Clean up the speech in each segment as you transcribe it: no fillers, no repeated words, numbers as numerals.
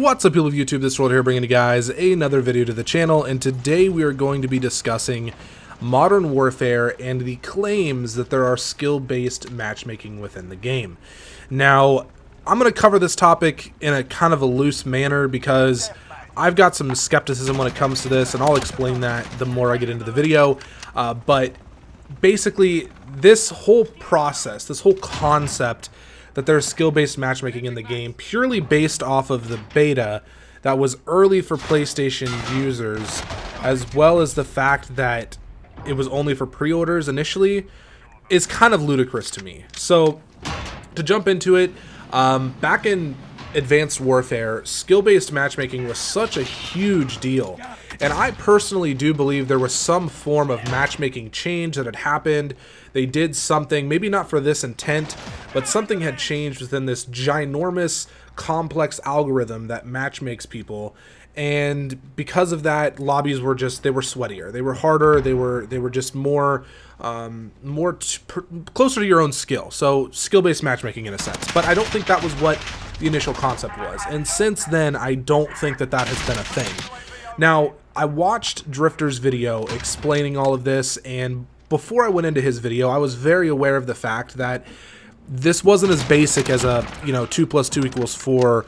What's up, people of YouTube? This World here, bringing you guys another video to the channel, and today we are going to be discussing Modern Warfare and the claims that there are skill-based matchmaking within the game. Now, I'm going to cover this topic in a kind of a loose manner because I've got some skepticism when it comes to this, and I'll explain that the more I get into the video. But basically, this whole process, this whole concept that there's skill-based matchmaking in the game purely based off of the beta that was early for PlayStation users, as well as the fact that it was only for pre-orders initially, is kind of ludicrous to me. So, to jump into it, back in Advanced Warfare, skill-based matchmaking was such a huge deal. And I personally do believe there was some form of matchmaking change that had happened. They did something, maybe not for this intent, but something had changed within this ginormous, complex algorithm that matchmakes people. And because of that, lobbies were just, they were sweatier, they were harder, they were just more closer to your own skill. So skill-based matchmaking in a sense. But I don't think that was what the initial concept was. And since then, I don't think that that has been a thing. Now, I watched Driftor's video explaining all of this, and before I went into his video, I was very aware of the fact that this wasn't as basic as a, 2 + 2 = 4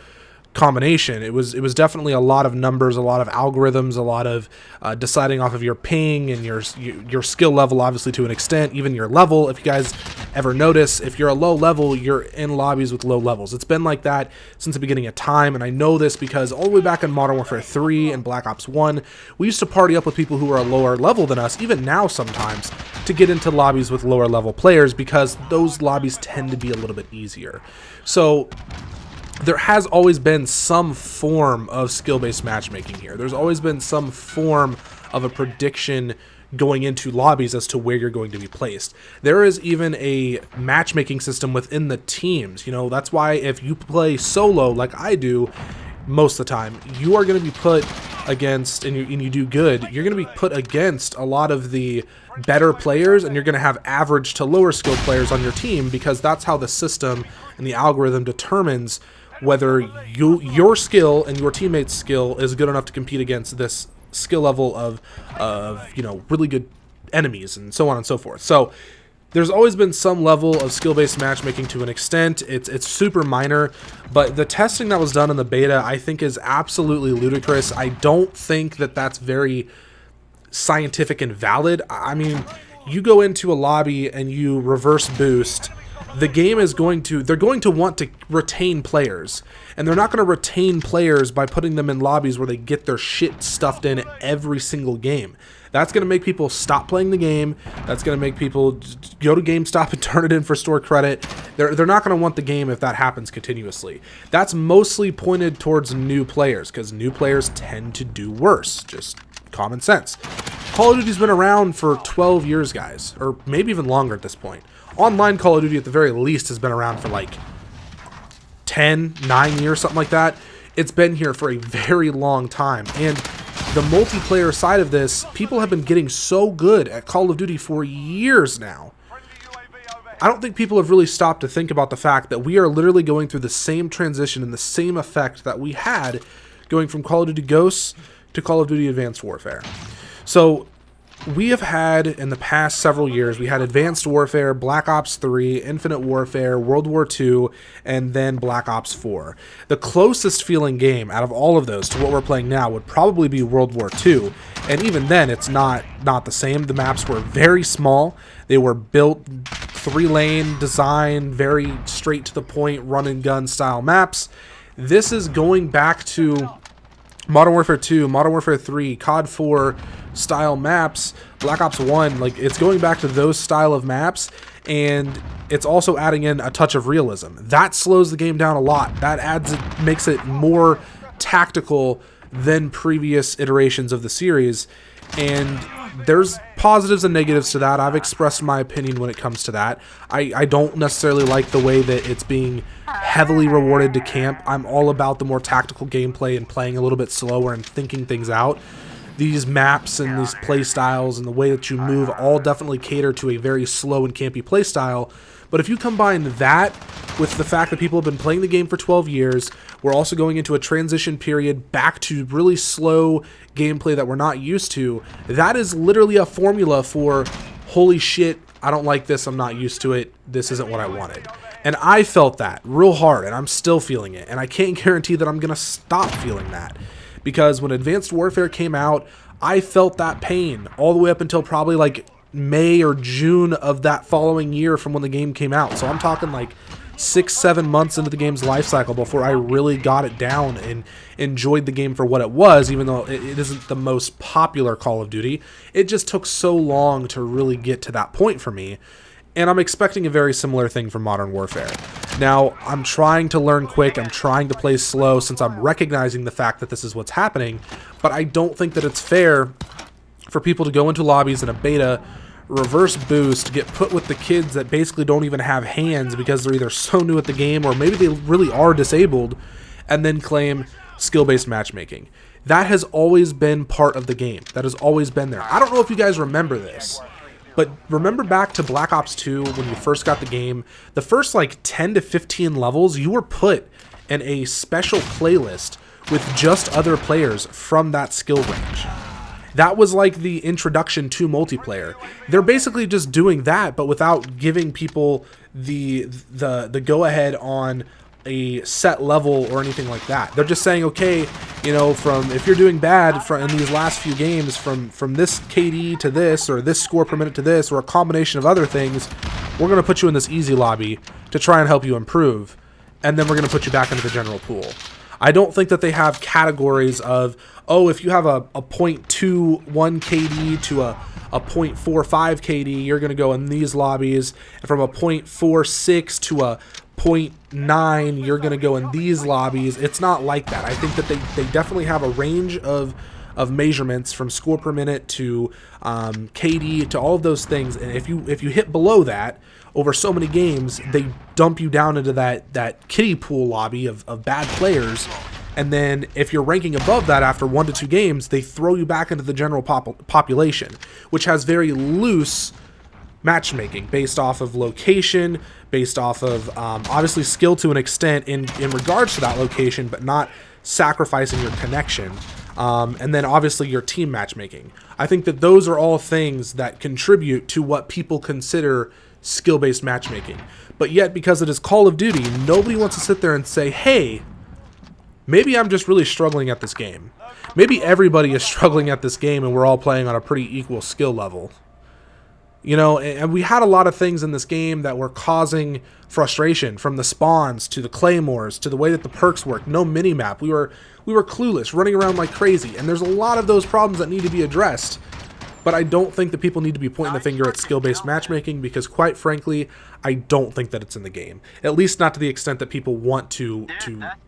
combination. It was definitely a lot of numbers, a lot of algorithms, a lot of deciding off of your ping and your skill level, obviously, to an extent, even your level. If you guys ever notice, if you're a low level, you're in lobbies with low levels. It's been like that since the beginning of time, and I know this because all the way back in Modern Warfare 3 and Black Ops 1, we used to party up with people who are a lower level than us, even now sometimes, to get into lobbies with lower level players because those lobbies tend to be a little bit easier. So there has always been some form of skill-based matchmaking here. There's always been some form of a prediction going into lobbies as to where you're going to be placed. There is even a matchmaking system within the teams. That's why if you play solo like I do most of the time, you are going to be put against, and you do good, you're going to be put against a lot of the better players, and you're going to have average to lower skilled players on your team because that's how the system and the algorithm determines whether your skill and your teammates' skill is good enough to compete against this skill level of really good enemies, and so on and so forth. So there's always been some level of skill-based matchmaking to an extent. It's super minor, but the testing that was done in the beta I think is absolutely ludicrous. I don't think that that's very scientific and valid. I mean, you go into a lobby and you reverse boost, the game is they're going to want to retain players, and they're not going to retain players by putting them in lobbies where they get their shit stuffed in every single game. That's going to make people stop playing the game. That's going to make people go to GameStop and turn it in for store credit. They're not going to want the game if that happens continuously. That's mostly pointed towards new players, because new players tend to do worse. Just common sense. Call of Duty's been around for 12 years, guys, or maybe even longer at this point. Online Call of Duty, at the very least, has been around for like 9 years, something like that. It's been here for a very long time. And the multiplayer side of this, people have been getting so good at Call of Duty for years now. I don't think people have really stopped to think about the fact that we are literally going through the same transition and the same effect that we had going from Call of Duty Ghosts to Call of Duty Advanced Warfare. So we have had, in the past several years, we had Advanced Warfare, Black Ops 3, Infinite Warfare, World War II, and then Black Ops 4. The closest feeling game out of all of those to what we're playing now would probably be World War II, and even then it's not the same. The maps were very small. They were built 3-lane design, very straight to the point, run and gun style maps. This is going back to Modern Warfare 2, Modern Warfare 3, COD 4 style maps, Black Ops 1, like it's going back to those style of maps, and it's also adding in a touch of realism. That slows the game down a lot. That makes it more tactical than previous iterations of the series, and there's positives and negatives to that. I've expressed my opinion when it comes to that. I don't necessarily like the way that it's being heavily rewarded to camp. I'm all about the more tactical gameplay and playing a little bit slower and thinking things out. These maps and these play styles and the way that you move all definitely cater to a very slow and campy play style, But if you combine that with the fact that people have been playing the game for 12 years, we're also going into a transition period back to really slow gameplay that we're not used to, that is literally a formula for, holy shit, I don't like this, I'm not used to it, this isn't what I wanted. And I felt that real hard, and I'm still feeling it, and I can't guarantee that I'm going to stop feeling that. Because when Advanced Warfare came out, I felt that pain all the way up until probably like May or June of that following year from when the game came out. So I'm talking like 6-7 months into the game's life cycle before I really got it down and enjoyed the game for what it was, even though it isn't the most popular Call of Duty. It just took so long to really get to that point for me, and I'm expecting a very similar thing from Modern Warfare. Now, I'm trying to learn quick, I'm trying to play slow since I'm recognizing the fact that this is what's happening, but I don't think that it's fair for people to go into lobbies in a beta, reverse boost, get put with the kids that basically don't even have hands because they're either so new at the game or maybe they really are disabled, and then claim skill-based matchmaking. That has always been part of the game. That has always been there. I don't know if you guys remember this, but remember back to Black Ops 2 when you first got the game, the first like 10 to 15 levels, you were put in a special playlist with just other players from that skill range. That was like the introduction to multiplayer. They're basically just doing that, but without giving people the go-ahead on a set level or anything like that. They're just saying, okay, you know, from if you're doing bad in these last few games, from this KD to this, or this score per minute to this, or a combination of other things, we're going to put you in this easy lobby to try and help you improve, and then we're going to put you back into the general pool. I don't think that they have categories of, oh, if you have a 0.21 KD to a 0.45 KD, you're going to go in these lobbies. And from a 0.46 to a 0.9, you're going to go in these lobbies. It's not like that. I think that they definitely have a range of measurements from score per minute to KD to all of those things. And if you hit below that over so many games, they dump you down into that kiddie pool lobby of bad players. And then if you're ranking above that after 1 to 2 games, they throw you back into the general population, which has very loose matchmaking based off of location, based off of obviously skill to an extent in regards to that location, but not sacrificing your connection. And then obviously your team matchmaking. I think that those are all things that contribute to what people consider skill-based matchmaking. But yet, because it is Call of Duty, nobody wants to sit there and say, hey, maybe I'm just really struggling at this game. Maybe everybody is struggling at this game and we're all playing on a pretty equal skill level. You know, and we had a lot of things in this game that were causing frustration, from the spawns to the claymores to the way that the perks work. No minimap. We were clueless, running around like crazy, and there's a lot of those problems that need to be addressed. But I don't think that people need to be pointing the finger at skill-based matchmaking, because quite frankly, I don't think that it's in the game. At least not to the extent that people want to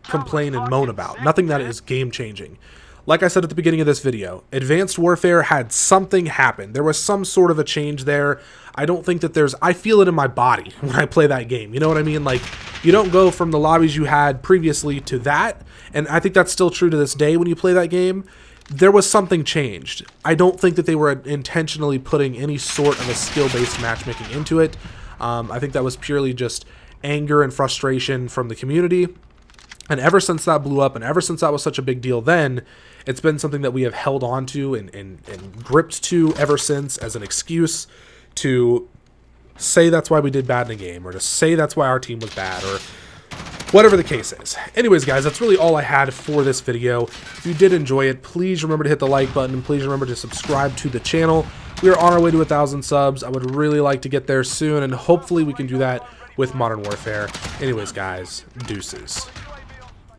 complain and moan about. Nothing that is game-changing. Like I said at the beginning of this video, Advanced Warfare had something happen. There was some sort of a change there. I don't think that I feel it in my body when I play that game. You know what I mean? Like, you don't go from the lobbies you had previously to that, and I think that's still true to this day when you play that game. There was something changed. I don't think that they were intentionally putting any sort of a skill-based matchmaking into it. I think that was purely just anger and frustration from the community. And ever since that blew up, and ever since that was such a big deal then, it's been something that we have held on to and gripped to ever since as an excuse to say that's why we did bad in a game, or to say that's why our team was bad, or whatever the case is. Anyways, guys, that's really all I had for this video. If you did enjoy it, please remember to hit the like button, and please remember to subscribe to the channel. We are on our way to 1,000 subs. I would really like to get there soon, and hopefully we can do that with Modern Warfare. Anyways, guys, deuces.